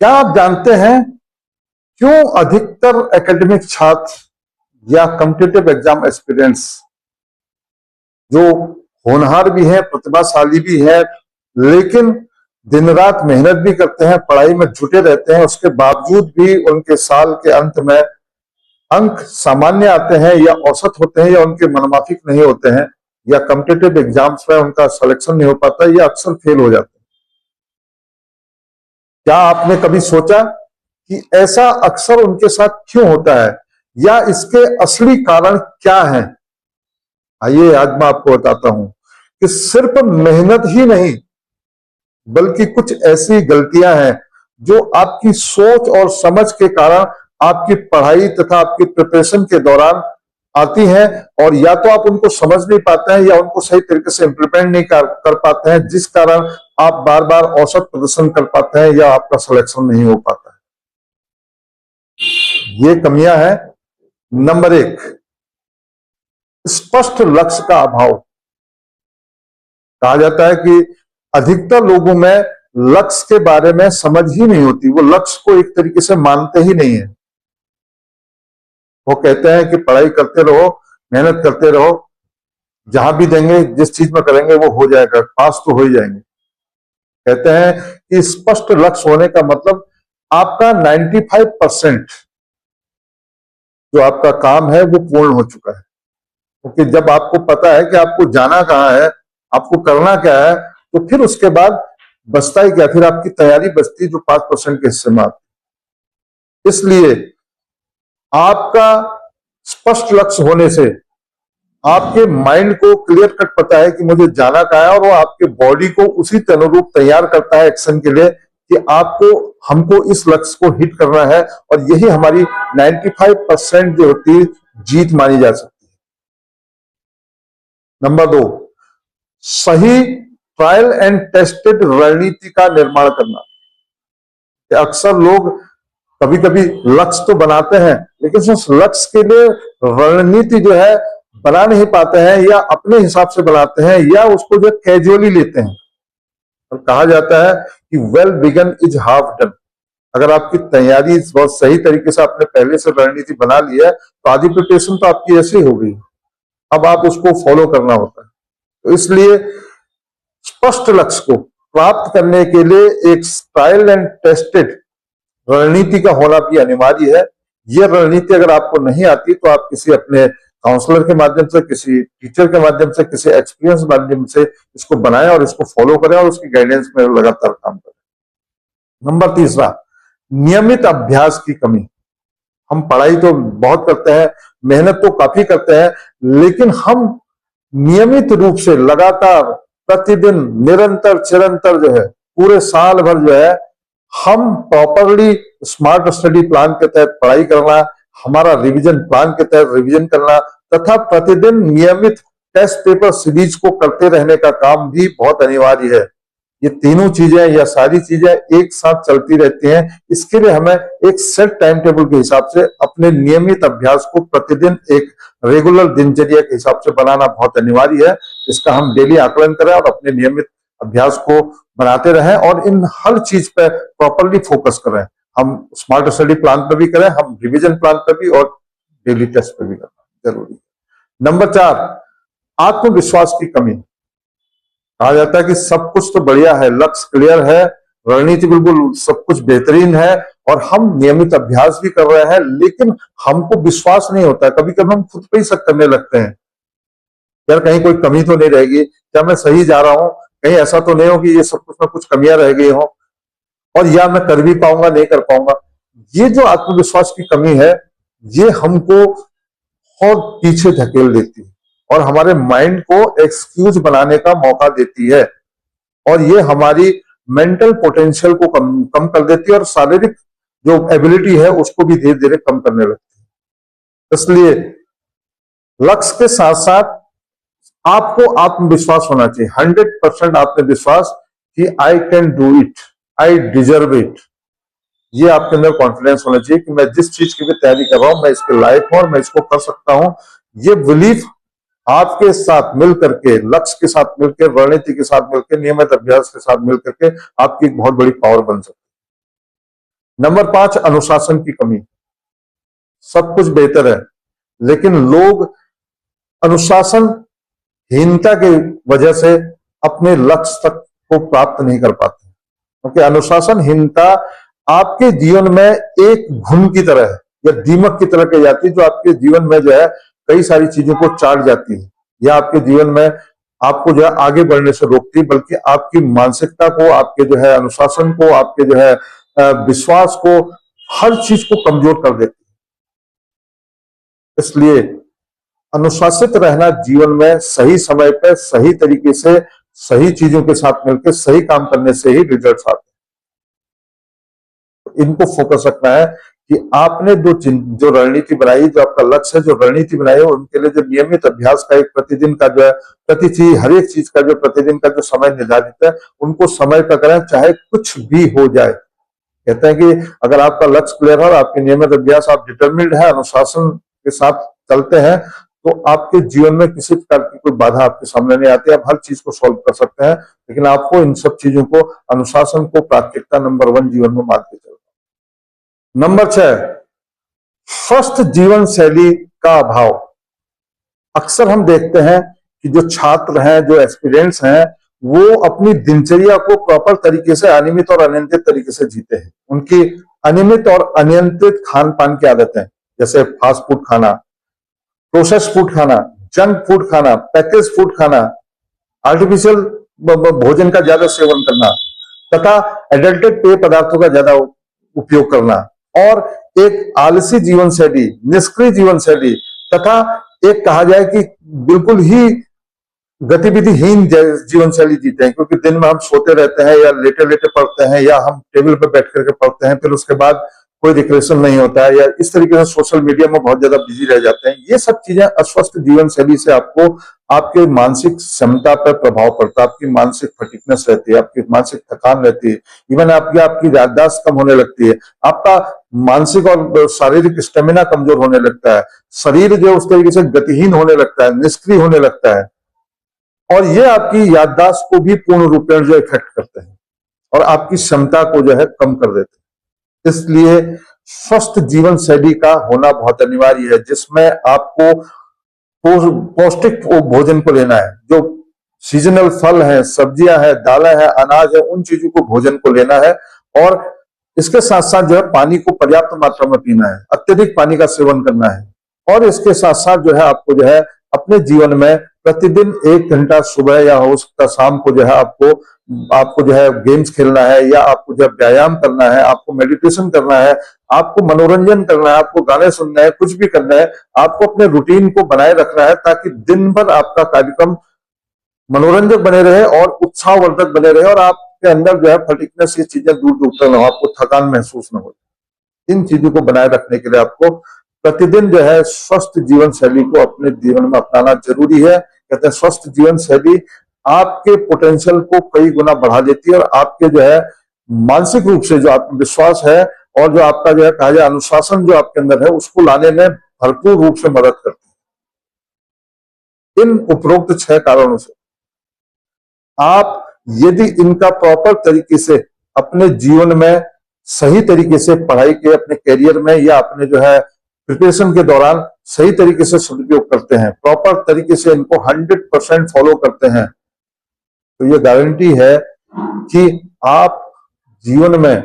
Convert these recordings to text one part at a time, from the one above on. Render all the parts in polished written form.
क्या आप जानते हैं क्यों अधिकतर एकेडमिक छात्र या कॉम्पिटिटिव एग्जाम एस्पिरेंट्स जो होनहार भी हैं, प्रतिभाशाली भी हैं, लेकिन दिन रात मेहनत भी करते हैं, पढ़ाई में जुटे रहते हैं, उसके बावजूद भी उनके साल के अंत में अंक सामान्य आते हैं या औसत होते हैं या उनके मनमाफिक नहीं होते हैं या कॉम्पिटिटिव एग्जाम्स में उनका सिलेक्शन नहीं हो पाता या अक्सर फेल हो जाते हैं? क्या आपने कभी सोचा कि ऐसा अक्सर उनके साथ क्यों होता है या इसके असली कारण क्या है? आइए आज मैं आपको बताता हूं कि सिर्फ मेहनत ही नहीं बल्कि कुछ ऐसी गलतियां हैं जो आपकी सोच और समझ के कारण आपकी पढ़ाई तथा आपकी प्रिपरेशन के दौरान आती हैं, और या तो आप उनको समझ नहीं पाते हैं या उनको सही तरीके से इंप्लीमेंट नहीं कर पाते हैं, जिस कारण आप बार बार औसत प्रदर्शन कर पाते हैं या आपका सिलेक्शन नहीं हो पाता है। ये कमियां हैं। नंबर एक, स्पष्ट लक्ष्य का अभाव। कहा जाता है कि अधिकतर लोगों में लक्ष्य के बारे में समझ ही नहीं होती, वो लक्ष्य को एक तरीके से मानते ही नहीं है। वो कहते हैं कि पढ़ाई करते रहो, मेहनत करते रहो, जहां भी देंगे, जिस चीज में करेंगे वो हो जाएगा, पास तो हो ही जाएंगे। कहते हैं कि स्पष्ट लक्ष्य होने का मतलब आपका 95% जो आपका काम है वो पूर्ण हो चुका है, क्योंकि जब आपको पता है कि आपको जाना कहाँ है, आपको करना क्या है, तो फिर उसके बाद बचता ही क्या, फिर आपकी तैयारी बचती जो 5% के हिस्से में आती। इसलिए आपका स्पष्ट लक्ष्य होने से आपके माइंड को क्लियर कट पता है कि मुझे जाना कहाँ है, और वो आपके बॉडी को उसी के अनुरूप तैयार करता है एक्शन के लिए कि आपको हमको इस लक्ष्य को हिट करना है, और यही हमारी 95% जो होती है जीत मानी जा सकती है। नंबर दो, सही ट्रायल एंड टेस्टेड रणनीति का निर्माण करना। अक्सर लोग कभी कभी लक्ष्य तो बनाते हैं लेकिन उस लक्ष्य के लिए रणनीति जो है बना नहीं पाते हैं, या अपने हिसाब से बनाते हैं, या उसको जो कैजुअली लेते हैं। और कहा जाता है कि well begun is half done. अगर आपकी तैयारी बहुत सही तरीके से आपने पहले से रणनीति बना ली है तो आधी प्रिपरेशन तो आपकी ऐसी हो गई, अब आप उसको फॉलो करना होता है। तो इसलिए स्पष्ट लक्ष्य को प्राप्त करने के लिए एक ट्रायल एंड टेस्टेड रणनीति का होना भी अनिवार्य है। यह रणनीति अगर आपको नहीं आती तो आप किसी अपने काउंसलर के माध्यम से, किसी टीचर के माध्यम से, किसी एक्सपीरियंस माध्यम से इसको बनाएं और इसको फॉलो करें और उसकी गाइडेंस में लगातार काम करें। नंबर तीसरा, नियमित अभ्यास की कमी। हम पढ़ाई तो बहुत करते हैं, मेहनत तो काफी करते हैं, लेकिन हम नियमित रूप से लगातार प्रतिदिन निरंतर चिरंतर जो है पूरे साल भर जो है हम प्रॉपरली स्मार्ट स्टडी प्लान के तहत पढ़ाई करना, हमारा रिवीजन प्लान के तहत रिवीजन करना तथा प्रतिदिन नियमित टेस्ट पेपर सीरीज को करते रहने का काम भी बहुत अनिवार्य है। ये तीनों चीजें या सारी चीजें एक साथ चलती रहती हैं। इसके लिए हमें एक सेट टाइम टेबल के हिसाब से अपने नियमित अभ्यास को प्रतिदिन एक रेगुलर दिनचर्या के हिसाब से बनाना बहुत अनिवार्य है। इसका हम डेली आकलन करें और अपने नियमित अभ्यास को बनाते रहें और इन हर चीज पे प्रॉपरली फोकस करें। हम स्मार्ट स्टडी प्लान पर भी करें, हम रिवीजन प्लान पर भी और डेली टेस्ट पर भी करना जरूरी है। नंबर 4, आत्मविश्वास की कमी। कहा जाता है कि सब कुछ तो बढ़िया है, लक्ष्य क्लियर है, रणनीति बिल्कुल सब कुछ बेहतरीन है और हम नियमित अभ्यास भी कर रहे हैं, लेकिन हमको विश्वास नहीं होता है। कभी कभी हम खुद पे ही शक करने लगते हैं, यार कहीं कोई कमी तो नहीं रहेगी, क्या मैं सही जा रहा हूं, कहीं ऐसा तो नहीं हो कि ये सब कुछ में कुछ कमियां रह गई हो, और या मैं कर भी पाऊंगा नहीं कर पाऊंगा। ये जो आत्मविश्वास की कमी है ये हमको और पीछे धकेल देती है और हमारे माइंड को एक्सक्यूज बनाने का मौका देती है, और ये हमारी मेंटल पोटेंशियल को कम कर देती है और शारीरिक जो एबिलिटी है उसको भी धीरे धीरे कम करने लगती है। इसलिए लक्ष्य के साथ साथ आपको आत्मविश्वास होना चाहिए, 100% आत्मविश्वास कि I can do it, I deserve it. ये आपके अंदर कॉन्फिडेंस होना चाहिए कि मैं जिस चीज की भी तैयारी कर रहा हूं मैं इसके लायक हूं और मैं इसको कर सकता हूं। ये बिलीफ आपके साथ मिल करके, लक्ष्य के साथ मिलकर, रणनीति के साथ मिलकर, नियमित अभ्यास के साथ मिलकर के आपकी एक बहुत बड़ी पावर बन सकती है। नंबर 5, अनुशासन की कमी। सब कुछ बेहतर है, लेकिन लोग अनुशासनहीनता की वजह से अपने लक्ष्य तक को प्राप्त नहीं कर पाते, क्योंकि अनुशासनहीनता आपके जीवन में एक घुन की तरह है या दीमक की तरह कही जाती है, जो आपके जीवन में जो है कई सारी चीजों को चाट जाती है, या आपके जीवन में आपको जो है आगे बढ़ने से रोकती है, बल्कि आपकी मानसिकता को, आपके जो है अनुशासन को, आपके जो है विश्वास को, हर चीज को कमजोर कर देती है। इसलिए अनुशासित रहना जीवन में सही समय पर सही तरीके से सही चीजों के साथ मिलकर सही काम करने से ही रिजल्ट्स आते हैं। इनको फोकस रखना है कि आपने जो रणनीति बनाई, जो आपका लक्ष्य है, जो रणनीति बनाई है, उनके लिए जो नियमित अभ्यास का एक प्रतिदिन का जो है प्रति चीज, हर एक चीज का जो प्रतिदिन का जो समय निर्धारित है, उनको समय पर करें, चाहे कुछ भी हो जाए। कहते हैं कि अगर आपका लक्ष्य क्लियर है और आपके नियमित अभ्यास, आप डिटर्मिन्ड है, अनुशासन के साथ चलते हैं, तो आपके जीवन में किसी प्रकार की कोई बाधा आपके सामने नहीं आती, आप हर चीज को सॉल्व कर सकते हैं। लेकिन आपको इन सब चीजों को, अनुशासन को प्राथमिकता नंबर 1 जीवन में मान के चलना। नंबर 6, स्वस्थ जीवन शैली का अभाव। अक्सर हम देखते हैं कि जो छात्र हैं, जो एस्पिरेंट्स हैं, वो अपनी दिनचर्या को प्रॉपर तरीके से अनियमित और अनियंत्रित तरीके से जीते हैं। उनकी अनियमित और अनियंत्रित खान पान की आदतें, जैसे फास्ट फूड खाना, प्रोसेस फूड खाना, जंक फूड खाना, पैकेज फूड खाना, आर्टिफिशियल भोजन का ज्यादा सेवन करना, तथा एडल्टेड पेय पदार्थों का ज्यादा उपयोग करना, और एक आलसी जीवन शैली, निष्क्रिय जीवन शैली, तथा एक कहा जाए कि बिल्कुल ही गतिविधिहीन जीवन शैली जीते हैं, क्योंकि दिन में हम सोते रहते हैं या लेटे लेटे पढ़ते हैं या हम टेबल पर बैठ करके पढ़ते हैं, फिर उसके बाद कोई रिक्रिएशन नहीं होता है, या इस तरीके से सोशल मीडिया में बहुत ज्यादा बिजी रह जाते हैं। ये सब चीजें अस्वस्थ जीवन शैली से आपको आपके मानसिक क्षमता पर प्रभाव पड़ता है, आपकी मानसिक फटिकनेस रहती है, आपकी मानसिक थकान रहती है, इवन आपकी याददाश्त कम होने लगती है, आपका मानसिक और शारीरिक स्टेमिना कमजोर होने लगता है, शरीर जो उस तरीके से गतिहीन होने लगता है, निष्क्रिय होने लगता है, और ये आपकी याददाश्त को भी पूर्ण रूप में जो इफेक्ट करते हैं और आपकी क्षमता को जो है कम कर देते हैं। इसलिए स्वस्थ जीवन शैली का होना बहुत अनिवार्य है, जिसमें आपको पौष्टिक भोजन को लेना है, जो सीजनल फल है, सब्जियां है, दालें है, अनाज है, उन चीजों को भोजन को लेना है, और इसके साथ साथ जो है पानी को पर्याप्त मात्रा में पीना है, अत्यधिक पानी का सेवन करना है, और इसके साथ साथ जो है आपको जो है अपने जीवन में प्रतिदिन 1 घंटा सुबह या हो सकता शाम को जो है आपको जो है गेम्स खेलना है, या आपको जो व्यायाम करना है, आपको मेडिटेशन करना है, आपको मनोरंजन करना है, आपको गाने सुनना है, कुछ भी करना है, आपको अपने रूटीन को बनाए रखना है, ताकि दिन भर आपका कार्यक्रम मनोरंजक बने रहे और उत्साहवर्धक बने रहे, और आपके अंदर जो है फटिकनेस, ये चीजें दूर दूर तक ना हो, आपको थकान महसूस न हो। इन चीजों को बनाए रखने के लिए आपको प्रतिदिन जो है स्वस्थ जीवन शैली को अपने जीवन में अपनाना जरूरी है। कहते हैं स्वस्थ जीवन शैली आपके पोटेंशियल को कई गुना बढ़ा देती है, और आपके जो है मानसिक रूप से जो आत्मविश्वास है, और जो आपका जो है कहा जाए अनुशासन जो आपके अंदर है, उसको लाने में भरपूर रूप से मदद करती है। इन उपरोक्त 6 कारणों से आप यदि इनका प्रॉपर तरीके से अपने जीवन में सही तरीके से पढ़ाई के, अपने करियर में, या अपने जो है प्रिपरेशन के दौरान सही तरीके से सदुपयोग करते हैं, प्रॉपर तरीके से इनको 100% फॉलो करते हैं, तो ये गारंटी है कि आप जीवन में,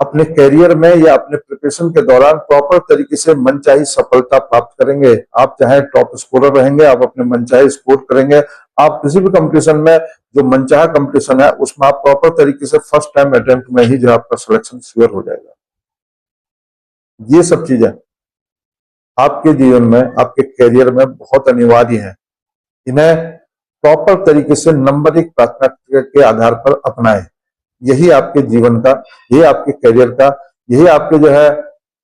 अपने करियर में या अपने प्रिपरेशन के दौरान प्रॉपर तरीके से मनचाही सफलता प्राप्त करेंगे। आप चाहे टॉप स्कोरर रहेंगे, आप अपने मनचाही स्कोर करेंगे, आप किसी भी कंपटीशन में, जो मनचाहा कंपटीशन है, उसमें आप प्रॉपर तरीके से फर्स्ट टाइम अटेम्प्ट में ही जो आपका सिलेक्शन श्योर हो जाएगा। ये सब चीजें आपके जीवन में, आपके करियर में बहुत अनिवार्य है। इन्हें प्रॉपर तरीके से नंबर 1 प्राथमिकता के आधार पर अपनाएं। यही आपके जीवन का, यही आपके करियर का, यही आपके जो है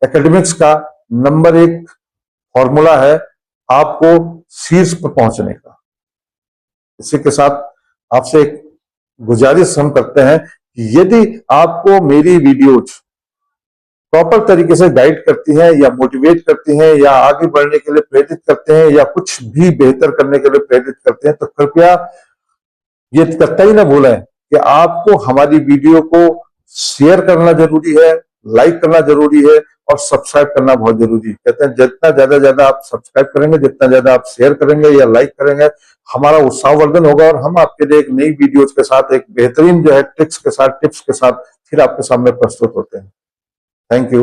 एकेडमिक्स का नंबर 1 फॉर्मूला है आपको शीर्ष पर पहुंचने का। इसी के साथ आपसे एक गुजारिश हम करते हैं कि यदि आपको मेरी वीडियोज प्रॉपर तरीके से गाइड करती हैं, या मोटिवेट करती हैं, या आगे बढ़ने के लिए प्रेरित करते हैं, या कुछ भी बेहतर करने के लिए प्रेरित करते हैं, तो कृपया ये कतई न भूलें कि आपको हमारी वीडियो को शेयर करना जरूरी है, लाइक करना जरूरी है और सब्सक्राइब करना बहुत जरूरी है। कहते हैं जितना ज्यादा आप सब्सक्राइब करेंगे, जितना ज्यादा आप शेयर करेंगे या लाइक करेंगे, हमारा उत्साहवर्धन होगा और हम आपके लिए एक नई वीडियोज के साथ, एक बेहतरीन जो है ट्रिक्स के साथ, टिप्स के साथ फिर आपके सामने प्रस्तुत होते हैं। Thank you.